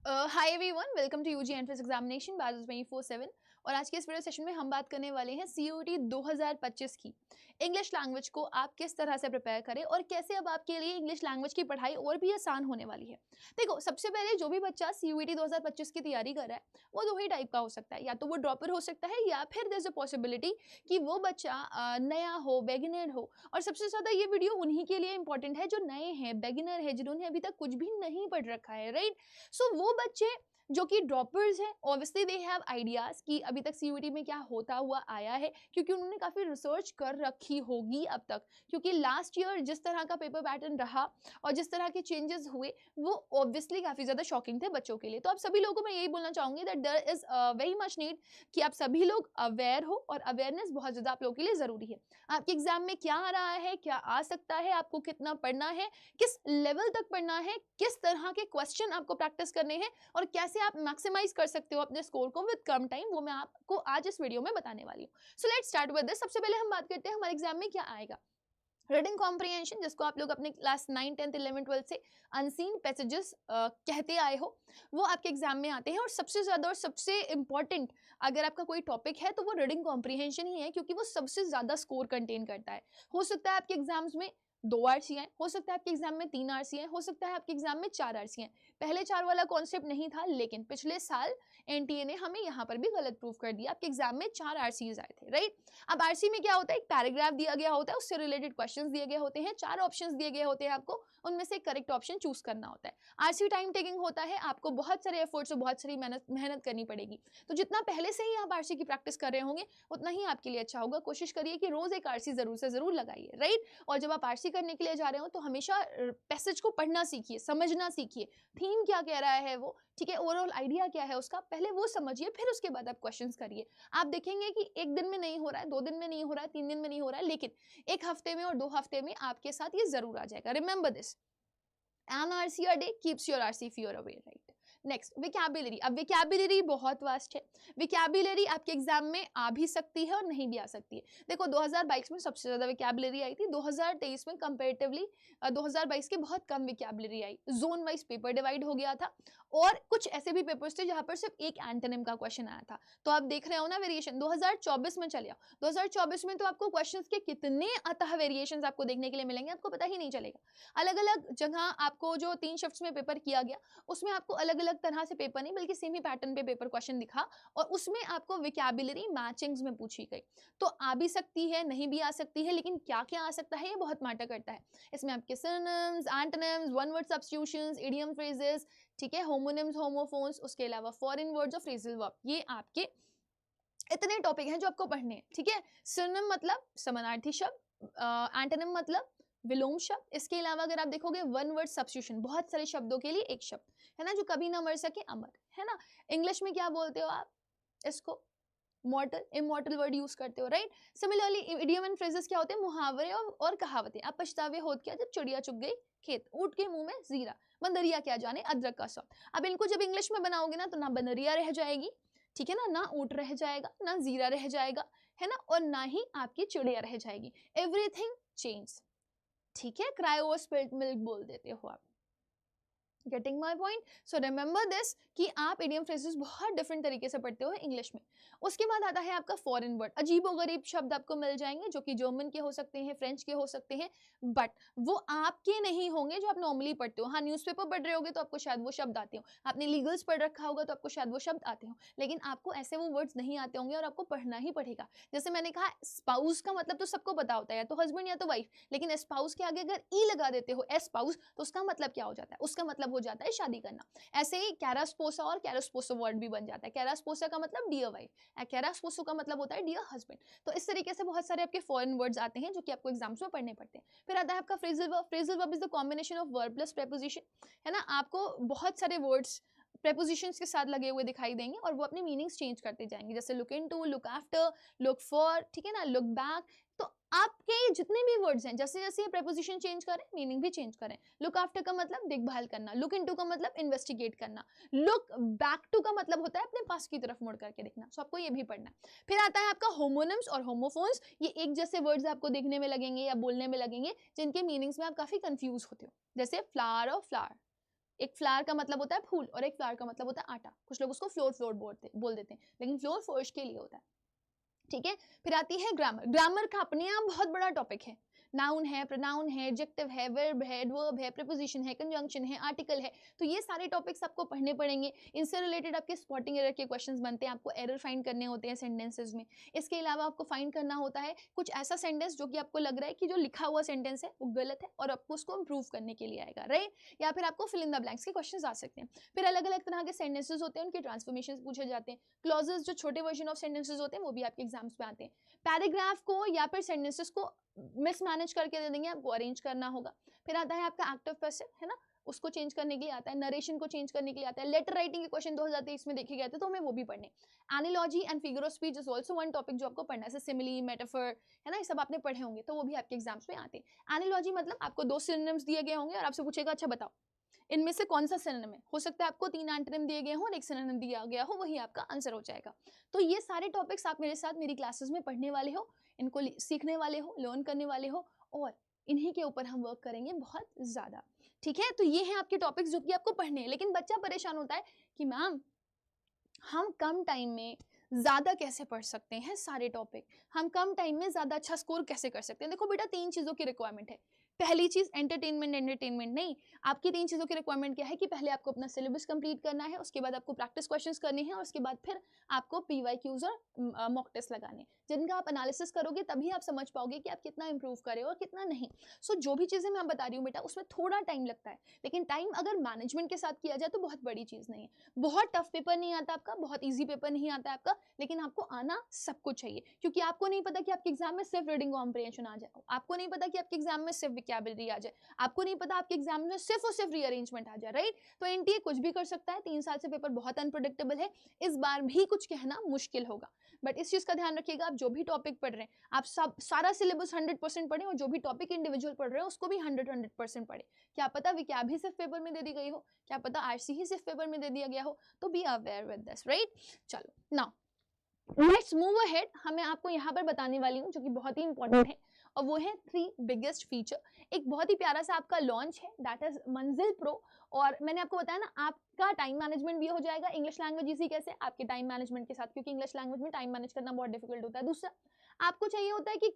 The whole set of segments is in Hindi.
Hi everyone, welcome to UG entrance examination batch 24/7। और आज के इस वीडियो सेशन में हम बात करने वाले हैं सीयूईटी 2025 की इंग्लिश लैंग्वेज को आप किस तरह से प्रिपेयर करें और कैसे अब आपके लिए इंग्लिश लैंग्वेज की पढ़ाई और भी आसान होने वाली है। देखो, सबसे पहले जो भी बच्चा सीयूईटी 2025 की तैयारी कर रहा है वो दो ही टाइप का हो सकता है, या तो वो ड्रॉपर हो सकता है या फिर देयर इज अ पॉसिबिलिटी कि वो बच्चा नया हो, बेगिनर हो। और सबसे ज़्यादा ये वीडियो उन्हीं के लिए इंपॉर्टेंट है जो नए हैं, बेगिनर है, जिन्होंने अभी तक कुछ भी नहीं पढ़ रखा है, राइट। सो वो बच्चे जो कि ड्रॉपर्स हैं, ऑब्वियसली दे हैव आइडियाज कि अभी तक सीयूईटी में क्या होता हुआ आया है, क्योंकि उन्होंने काफ़ी रिसर्च कर रखी होगी अब तक। क्योंकि लास्ट ईयर जिस तरह का पेपर पैटर्न रहा और जिस तरह के चेंजेस हुए वो ऑब्वियसली काफ़ी ज़्यादा शॉकिंग थे बच्चों के लिए। तो आप सभी लोगों को मैं यही बोलना चाहूँगी that there is very much need कि आप सभी लोग अवेयर हो, और अवेयरनेस बहुत ज़्यादा आप लोगों के लिए ज़रूरी है। आपके एग्जाम में क्या आ रहा है, क्या आ सकता है, आपको कितना पढ़ना है, किस लेवल तक पढ़ना है, किस तरह के क्वेश्चन आपको प्रैक्टिस करने हैं और कैसे आप मैक्सिमाइज कर सकते हो अपने स्कोर को विद कम टाइम, वो मैं आपको आज इस वीडियो में बताने वाली हूँ। So let's start with this. सबसे पहले हम बात करते हैं हमारे एग्जाम में क्या आएगा। रीडिंग कॉम्प्रिहेंशन, जिसको आप लोग अपने क्लास 9, 10, 11, 12 से अनसीन पैसेजेस कहते आए हो, वो आपके एग्जाम में आते हैं। और सबसे ज़्यादा और सबसे इंपॉर्टेंट अगर आपका कोई टॉपिक है तो वो रीडिंग कॉम्प्रिहेंशन ही है, क्योंकि वो सबसे ज़्यादा स्कोर कंटेन करता है। हो सकता है आपके एग्जाम्स में 2 आरसी हैं, हो सकता है आपके एग्जाम में 3 आरसी हैं, हो सकता है आपके एग्जाम में 4 आरसी हैं। पहले 4 वाला कॉन्सेप्ट नहीं था, लेकिन पिछले साल एनटीए ने हमें यहाँ पर भी गलत प्रूफ कर दिया। आपके एग्जाम में 4 आरसीज आए थे, राइट। अब आरसी में क्या होता है, एक पैराग्राफ दिया गया होता है, उससे रिलेटेड क्वेश्चंस दिए गए होते हैं, 4 ऑप्शंस दिए गए होते हैं, आपको उनमें से करेक्ट ऑप्शन चूज करना होता है। आरसी टाइम टेकिंग होता है, आपको बहुत सारे एफर्ट्स और बहुत सारी मेहनत करनी पड़ेगी। तो जितना पहले से ही आप आरसी की प्रैक्टिस कर रहे होंगे उतना ही आपके लिए अच्छा होगा। कोशिश करिए कि रोज एक आरसी जरूर से जरूर लगाइए, राइट। और जब आप आरसी करने के लिए जा रहे हो तो हमेशा पैसेज को पढ़ना सीखिए, समझना सीखिए, थीम क्या कह रहा है वो, ठीक है, ओवरऑल आइडिया क्या है उसका, पहले वो समझिए, फिर उसके बाद आप क्वेश्चंस करिए। आप देखेंगे कि एक दिन में नहीं हो रहा है, 2 दिन में नहीं हो रहा है, 3 दिन में नहीं हो रहा है, लेकिन 1 हफ्ते में और 2 हफ्ते में आपके साथ ये जरूर आ जाएगा। Remember this, an RC a day keeps your RC fear away, right? Next, vocabulary. अब विकैबुलरी बहुत वास्ट है। विकैबुलरी आपके एग्जाम में आ भी सकती है और नहीं भी आ सकती है। देखो, 2022 में सबसे ज्यादा विकैबुलरी आई थी, 2023 में कंपैरेटिवली 2022 के बहुत कम विकैबुलरी आई। जोन वाइज पेपर डिवाइड हो गया था और कुछ ऐसे भी पेपर्स थे जहां पर सिर्फ एक एंटोनिम का क्वेश्चन आया था। तो आप देख रहे हो ना वेरिएशन। 2024 में चले आओ, 2024 में तो आपको क्वेश्चंस के कितने अतः वेरिएशंस आपको देखने के लिए मिलेंगे, आपको पता ही नहीं चलेगा। अलग अलग जगह आपको जो 3 शिफ्ट्स में पेपर किया गया उसमें आपको अलग अलग तरह से पेपर नहीं बल्कि सेम ही पैटर्न पे पेपर क्वेश्चन दिखा, और उसमें आपको विकैबुलरी मैचिंग्स में पूछी गई। तो आ भी सकती है, नहीं भी आ सकती है, लेकिन क्या क्या आ सकता है ये बहुत मैटर करता है। इसमें आपके synonyms, antonyms, one word substitutions, idiom phrases, ठीक है, होमोनिम्स, होमोफोन्स, उसके अलावा फॉरेन वर्ड्स और फ्रेजल वर्ब, ये आपके इतने टॉपिक हैं जो आपको पढ़ने हैं, ठीक है। सिनोनिम मतलब समानार्थी शब्द, एंटोनिम मतलब विलोम शब्द। इसके अलावा अगर आप देखोगे वन वर्ड सब्स्टिट्यूशन, बहुत सारे शब्दों के लिए एक शब्द है ना, जो कभी ना मर सके, अमर, है ना। इंग्लिश में क्या बोलते हो आप इसको, मॉर्टल, इमॉर्टल वर्ड यूज करते हो, right. Similarly idiom and phrases क्या होते हैं, मुहावरे और कहावतें। अब पछतावे होत क्या जब चिड़िया चुग गई खेत, ऊँट के मुंह में जीरा, बंदरिया क्या जाने अदरक का स्वाद। अब इनको जब इंग्लिश में बनाओगे ना तो ना बंदरिया रह जाएगी, ठीक है ना ऊँट रह जाएगा, ना जीरा रह जाएगा, है ना, और ना ही आपकी चिड़िया रह जाएगी। एवरीथिंग चेंज, ठीक है। क्राई ओवर स्पिल्ड मिल्क बोल देते हो आप। Getting my point. So remember this कि आप इडियम फ्रेजेस बहुत डिफरेंट तरीके से पढ़ते हो इंग्लिश में। उसके बाद आता है आपका फॉरेन वर्ड। अजीबोगरीब शब्द आपको मिल जाएंगे जो कि जर्मन के हो सकते हैं, फ्रेंच के हो सकते हैं, बट वो आपके नहीं होंगे जो आप नॉर्मली पढ़ते हो। हाँ, न्यूज़पेपर पढ़ रहे होगे तो आपको शायद वो शब्द आते हो, आपने लीगल्स पढ़ रखा होगा तो आपको शायद वो शब्द आते हो, लेकिन आपको ऐसे वो वर्ड्स नहीं आते होंगे और आपको पढ़ना ही पड़ेगा। जैसे मैंने कहा, स्पाउस का मतलब तो सबको पता होता है, या तो हस्बैंड या तो वाइफ, लेकिन स्पाउस के आगे अगर ई लगा देते हो, स्पाउस, तो उसका मतलब क्या हो जाता है, उसका मतलब हो जाता है शादी करना। ऐसे ही कैरास्पोसा और कैरास्पोसो वर्ड भी बन जाता है। कैरास्पोसा का मतलब डियर वाइफ, कैरास्पोसो का मतलब होता है डियर हस्बैंड। तो इस तरीके से बहुत सारे आपके फॉरेन वर्ड्स आते हैं जो कि आपको एग्जाम्स में पढ़ने पड़ते हैं। फिर आता है आपका phrasal verb. Phrasal verb is the combination of verb plus preposition, है ना। आपको बहुत सारे वर्ड्स प्रेपोजिशंस के साथ लगे हुए दिखाई देंगे और वो अपने मीनिंग्स चेंज करते जाएंगे, जैसे look into, look after, look for, ठीक है ना, लुक बैक। तो आपके जितने भी वर्ड्स हैं, जैसे जैसे ये प्रेपोजिशन चेंज करें मीनिंग भी चेंज करें। लुक आफ्टर का मतलब देखभाल करना, लुक इनटू का मतलब इन्वेस्टिगेट करना, लुक बैक टू का मतलब होता है अपने पास की तरफ मुड़ करके देखना। सो आपको ये भी पढ़ना है। फिर आता है आपका होमोनिम्स और होमोफोन्स। ये एक जैसे वर्ड्स आपको देखने में लगेंगे या बोलने में लगेंगे जिनके मीनिंग्स में आप काफी कंफ्यूज होते हो, जैसे फ्लावर और फ्लावर, एक फ्लावर का मतलब होता है फूल और एक फ्लावर का मतलब होता है आटा। कुछ लोग उसको फ्लोर फ्लोर बोल देते हैं, लेकिन फ्लोर फोर्श के लिए होता है, ठीक है। फिर आती है ग्रामर। ग्रामर का अपने आप बहुत बड़ा टॉपिक है। नाउन है, प्रोनाउन है, एडजेक्टिव है, वर्ब है, एडवर्ब है, प्रीपोजिशन है, कंजंक्शन है, आर्टिकल है। तो ये सारे टॉपिक्स आपको पढ़ने पड़ेंगे। इनसे रिलेटेड आपके स्पॉटिंग एरर के क्वेश्चंस बनते हैं, आपको एरर फाइंड करने होते हैं सेंटेंसेस में। इसके अलावा आपको फाइंड करना होता है कुछ ऐसा सेंटेंस जो कि आपको लग रहा है कि जो लिखा हुआ सेंटेंस है वो गलत है और आपको उसको इंप्रूव करने के लिए आएगा, राइट। या फिर आपको फिल इन द ब्लैंक्स के क्वेश्चंस आ सकते हैं। फिर अलग अलग तरह के सेंटेंसेस होते हैं, उनके ट्रांसफॉर्मेशन पूछे जाते हैं। क्लॉजेस जो छोटे वर्जन ऑफ सेंटेंसेस होते हैं वो भी आपके एग्जाम्स में आते हैं। पैराग्राफ को या फिर सेंटेंसेस को मिसमैनेज करके दे देंगे, आपको अरेंज करना होगा। फिर आता है आपका एक्टिव पैसिव, है ना, उसको चेंज करने के लिए आता है। नरेशन को चेंज करने के लिए आता है। लेटर राइटिंग के क्वेश्चन 2023 में देखे गए थे, तो हमें वो भी पढ़ने। Analogy and figure of speech is also one topic जो आपको पढ़ना है, सिमिली, मेटाफर, है ना, ये सब आपने पढ़े होंगे, तो वो भी आपके एग्जाम्स में आते हैं। एनालॉजी मतलब आपको 2 सिनोनिम्स दिए गए होंगे और आपसे पूछेगा अच्छा बताओ इनमें से कौन सा सिनोनिम है। हो सकता है आपको 3 एंटोनिम दिए गए हो और 1 सिनोनिम दिया गया हो, वही आपका आंसर हो जाएगा। तो ये सारे टॉपिक्स आप मेरे साथ मेरी क्लासेस में पढ़ने वाले हो, इनको सीखने वाले हो, लर्न करने वाले हो, और इन्हीं के ऊपर हम वर्क करेंगे बहुत ज़्यादा, ठीक है। तो ये हैं आपके टॉपिक्स जो कि आपको पढ़ने हैं। लेकिन बच्चा परेशान होता है कि मैम हम कम टाइम में ज़्यादा कैसे पढ़ सकते हैं सारे टॉपिक, हम कम टाइम में ज़्यादा अच्छा स्कोर कैसे कर सकते हैं। देखो बेटा, 3 चीज़ों की रिक्वायरमेंट है। पहली चीज़ एंटरटेनमेंट नहीं, आपकी 3 चीज़ों की रिक्वायरमेंट क्या है कि पहले आपको अपना सिलेबस कंप्लीट करना है, उसके बाद आपको प्रैक्टिस क्वेश्चंस करने हैं, और उसके बाद फिर आपको PYQs और मॉक टेस्ट लगाने, जिनका आप एनालिसिस करोगे तभी आप समझ पाओगे कि आप कितना इंप्रूव करे और कितना नहीं। सो जो भी चीज़ें मैं बता रही हूँ बेटा, उसमें थोड़ा टाइम लगता है, लेकिन टाइम अगर मैनेजमेंट के साथ किया जाए तो बहुत बड़ी चीज़ नहीं है। बहुत टफ पेपर नहीं आता आपका, बहुत ईजी पेपर नहीं आता आपका, लेकिन आपको आना सब कुछ चाहिए। क्योंकि आपको नहीं पता कि आपके एग्जाम में सिर्फ रीडिंग कॉम्प्रिहेंशन आ जाए, आपको नहीं पता कि आपके एग्जाम में सिर्फ वोकैबुलरी आ जाए, आपको नहीं पता आपके एग्जाम में सिर्फ और सिर्फ रीअरेंजमेंट आ जाए, राइट। तो एनटीए कुछ भी कर सकता है। 3 साल से पेपर बहुत अनप्रेडिक्टेबल है, इस बार भी कुछ कहना मुश्किल होगा। बट इस चीज का ध्यान रखिएगा, आप जो भी टॉपिक पढ़ रहे हैं, आप सब सारा सिलेबस 100% पढ़े, और जो भी टॉपिक इंडिविजुअल पढ़ रहे हैं उसको भी 100% पढ़े। क्या पता विकैब भी सिर्फ पेपर में दे दी गई हो, क्या पता आरसी ही सिर्फ पेपर में दे दिया गया हो, तो be aware with this, right. चलो नाउ लेट्स मूव अहेड। हमें आपको यहाँ पर बताने वाली हूँ जो कि बहुत ही इंपॉर्टेंट है, और वो है 3 बिगेस्ट फीचर। एक बहुत ही प्यारा सा आपका लॉन्च है, दैट इज मंजिल प्रो। और मैंने आपको बताया ना, आपका टाइम मैनेजमेंट भी हो जाएगा। इंग्लिश लैंग्वेज इसी कैसे आपके टाइम मैनेजमेंट के साथ, क्योंकि इंग्लिश लैंग्वेज में टाइम मैनेज करना बहुत डिफिकल्ट होता है। दूसरा, आपको चाहिए होता है कि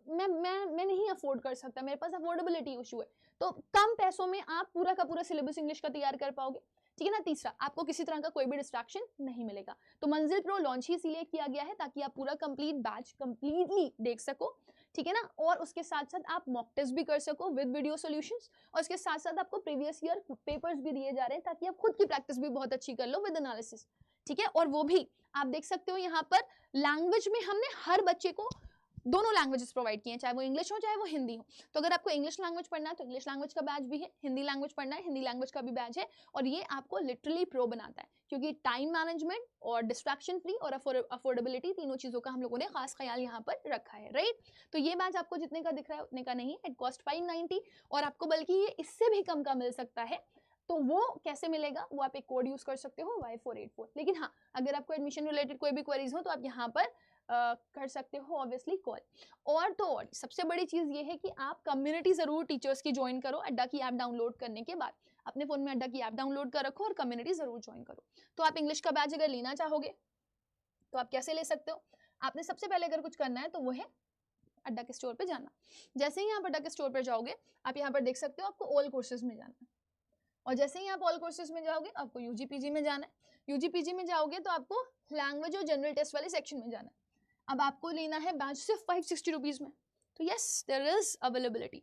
मैं नहीं अफोर्ड कर सकता, मेरे पास अफोर्डेबिलिटी इशू है, तो कम पैसों में आप पूरा का पूरा सिलेबस इंग्लिश का तैयार कर पाओगे, ठीक है ना। तीसरा, आपको किसी तरह का कोई भी डिस्ट्रैक्शन नहीं मिलेगा। तो मंजिल प्रो लॉन्च ही इसीलिए किया गया है ताकि आप पूरा कंप्लीट बैच कंप्लीटली देख सको, ठीक है ना। और उसके साथ साथ आप मॉक टेस्ट भी कर सको विद वीडियो सॉल्यूशंस, और उसके साथ साथ आपको प्रीवियस ईयर पेपर्स भी दिए जा रहे हैं ताकि आप खुद की प्रैक्टिस भी बहुत अच्छी कर लो विद एनालिसिस, ठीक है। और वो भी आप देख सकते हो यहाँ पर लैंग्वेज में हमने हर बच्चे को दोनों लैंग्वेजेस प्रोवाइड किए हैं, चाहे वो इंग्लिश हो चाहे वो हिंदी हो। तो अगर आपको इंग्लिश लैंग्वेज पढ़ना है तो इंग्लिश लैंग्वेज का बैच भी है, हिंदी लैंग्वेज पढ़ना है हिंदी लैंग्वेज का भी बैच है। और ये आपको लिटरली प्रो बनाता है, क्योंकि टाइम मैनेजमेंट और डिस्ट्रैक्शन फ्री और अफोर्डेबिलिटी, तीनों चीज़ों का हम लोगों ने खास ख्याल यहाँ पर रखा है, राइट। तो ये बैच आपको जितने का दिख रहा है उतने का नहीं है, इट कॉस्ट 590, और आपको बल्कि ये इससे भी कम का मिल सकता है। तो वो कैसे मिलेगा, वो आप एक कोड यूज कर सकते हो Y484। लेकिन हाँ, अगर आपको एडमिशन रिलेटेड कोई भी क्वेरीज हो तो आप यहाँ पर कर सकते हो ऑब्वियसली कॉल। और तो और सबसे बड़ी चीज़ ये है कि आप कम्युनिटी ज़रूर टीचर्स की ज्वाइन करो। अड्डा की ऐप डाउनलोड करने के बाद अपने फ़ोन में अड्डा की ऐप डाउनलोड कर रखो और कम्युनिटी ज़रूर ज्वाइन करो। तो आप इंग्लिश का बैच अगर लेना चाहोगे तो आप कैसे ले सकते हो, आपने सबसे पहले अगर कुछ करना है तो वो है अड्डा के स्टोर पे जाना। जैसे ही आप अड्डा के स्टोर पर जाओगे, आप यहाँ पर देख सकते हो आपको ऑल कोर्सेज में जाना है, और जैसे ही आप ऑल कोर्सेज में जाओगे आपको UGPG में जाना है। UGPG में जाओगे तो आपको लैंग्वेज और जनरल टेस्ट वाले सेक्शन में जाना है। अब आपको लेना है बैच सिर्फ 560 रुपीज में, तो यस देयर इज अवेलेबिलिटी,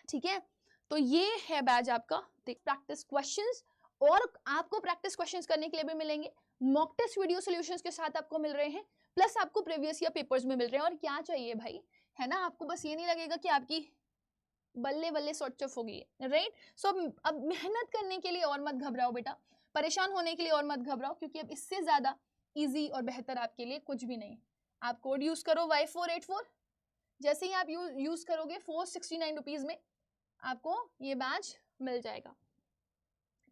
ठीक है। तो ये है बैच आपका प्रैक्टिस क्वेश्चंस, और आपको प्रैक्टिस क्वेश्चंस करने के लिए भी मिलेंगे, मॉक टेस्ट वीडियो सॉल्यूशंस के साथ आपको मिल रहे हैं, प्लस आपको प्रीवियस ईयर पेपर्स में मिल रहे हैं। और क्या चाहिए भाई, है ना, आपको बस ये नहीं लगेगा कि आपकी बल्ले बल्ले सॉर्ट ऑफ हो गई है, राइट। सो अब मेहनत करने के लिए और मत घबराओ बेटा, परेशान होने के लिए और मत घबराओ, क्योंकि अब इससे ज्यादा इजी और बेहतर आपके लिए कुछ भी नहीं। आप कोड यूज करो Y484, जैसे ही आप यूज करोगे 469 रुपीज में आपको ये बैच मिल जाएगा,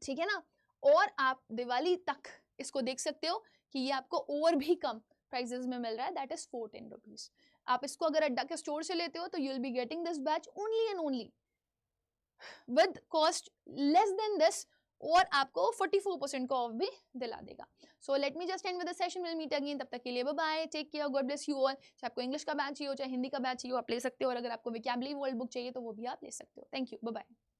ठीक है ना। और आप दिवाली तक इसको देख सकते हो कि ये आपको और भी कम प्राइसेस में मिल रहा है, दैट इज 410 रुपीज। आप इसको अगर अड्डा के स्टोर से लेते हो तो you will be getting this batch only and only with cost less than this, और आपको 44% का ऑफ भी दिला देगा। So let me just end with the session, will meet again, तब तक के लिए bye bye, take care, God bless you all. चाहे आपको इंग्लिश का बैच चाहिए हो, चाहे हिंदी का बैच चाहिए हो, आप ले सकते हो, और अगर आपको वोकैबुलरी वर्ल्ड बुक चाहिए तो वो भी आप ले सकते हो। Thank you, bye bye.